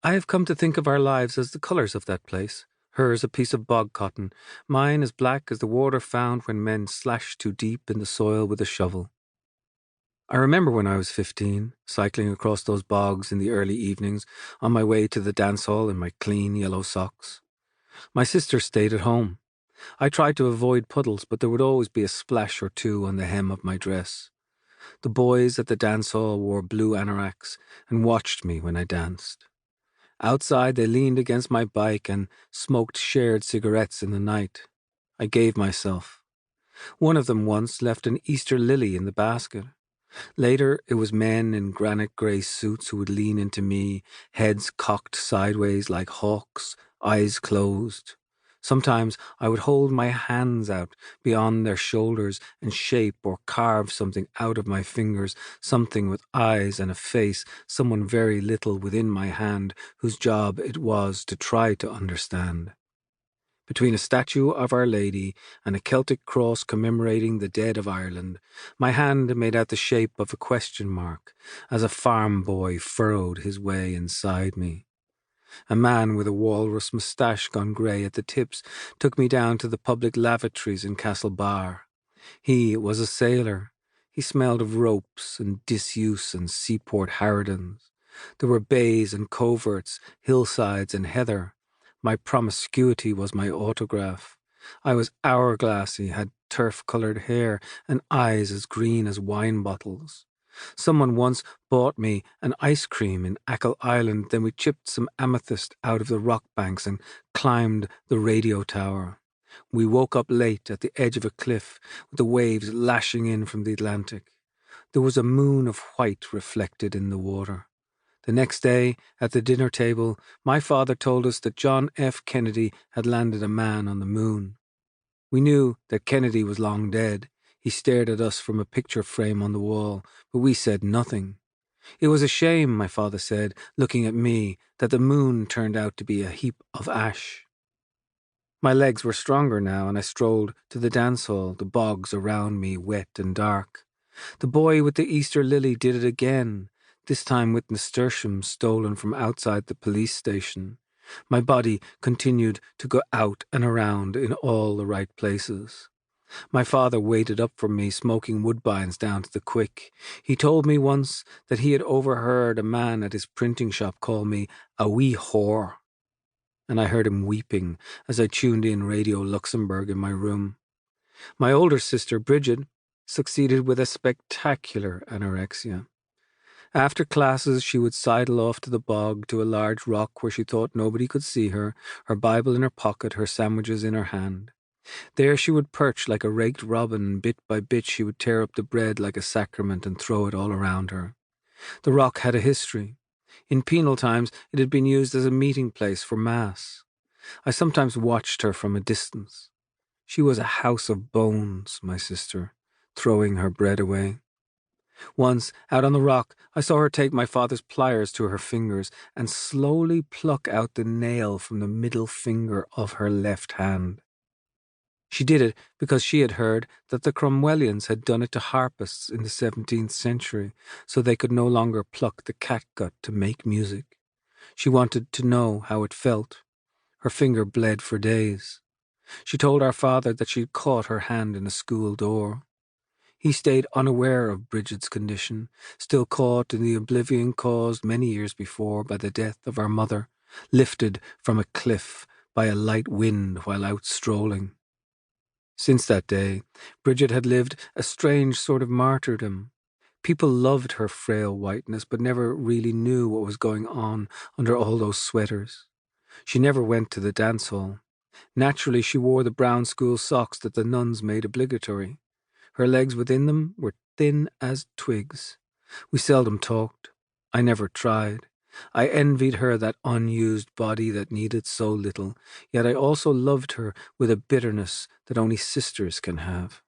I have come to think of our lives as the colours of that place. Hers a piece of bog cotton, mine as black as the water found when men slashed too deep in the soil with a shovel. I remember when I was 15, cycling across those bogs in the early evenings, on my way to the dance hall in my clean yellow socks. My sister stayed at home. I tried to avoid puddles, but there would always be a splash or two on the hem of my dress. The boys at the dance hall wore blue anoraks and watched me when I danced. Outside, they leaned against my bike and smoked shared cigarettes in the night. I gave myself. One of them once left an Easter lily in the basket. Later, it was men in granite grey suits who would lean into me, heads cocked sideways like hawks, eyes closed. Sometimes I would hold my hands out beyond their shoulders and shape or carve something out of my fingers, something with eyes and a face, someone very little within my hand, whose job it was to try to understand. Between a statue of Our Lady and a Celtic cross commemorating the dead of Ireland, my hand made out the shape of a question mark as a farm boy furrowed his way inside me. A man with a walrus moustache gone grey at the tips took me down to the public lavatories in Castlebar. He was a sailor. He smelled of ropes and disuse and seaport harridans. There were bays and coverts, hillsides and heather. My promiscuity was my autograph. I was hourglassy, had turf-coloured hair, and eyes as green as wine bottles. Someone once bought me an ice cream in Achill Island, then we chipped some amethyst out of the rock banks and climbed the radio tower. We woke up late at the edge of a cliff, with the waves lashing in from the Atlantic. There was a moon of white reflected in the water. The next day, at the dinner table, my father told us that John F. Kennedy had landed a man on the moon. We knew that Kennedy was long dead. He stared at us from a picture frame on the wall, but we said nothing. It was a shame, my father said, looking at me, that the moon turned out to be a heap of ash. My legs were stronger now, and I strolled to the dance hall, the bogs around me wet and dark. The boy with the Easter lily did it again, this time with nasturtiums stolen from outside the police station. My body continued to go out and around in all the right places. My father waited up for me, smoking woodbines down to the quick. He told me once that he had overheard a man at his printing shop call me a wee whore, and I heard him weeping as I tuned in Radio Luxembourg in my room. My older sister, Bridget, succeeded with a spectacular anorexia. After classes, she would sidle off to the bog, to a large rock where she thought nobody could see her, her Bible in her pocket, her sandwiches in her hand. There she would perch like a raked robin, and bit by bit she would tear up the bread like a sacrament and throw it all around her. The rock had a history. In penal times it had been used as a meeting place for mass. I sometimes watched her from a distance. She was a house of bones, my sister, throwing her bread away. Once, out on the rock, I saw her take my father's pliers to her fingers and slowly pluck out the nail from the middle finger of her left hand. She did it because she had heard that the Cromwellians had done it to harpists in the 17th century, so they could no longer pluck the catgut to make music. She wanted to know how it felt. Her finger bled for days. She told our father that she had caught her hand in a school door. He stayed unaware of Bridget's condition, still caught in the oblivion caused many years before by the death of our mother, lifted from a cliff by a light wind while out strolling. Since that day, Bridget had lived a strange sort of martyrdom. People loved her frail whiteness, but never really knew what was going on under all those sweaters. She never went to the dance hall. Naturally, she wore the brown school socks that the nuns made obligatory. Her legs within them were thin as twigs. We seldom talked. I never tried. I envied her that unused body that needed so little, yet I also loved her with a bitterness that only sisters can have.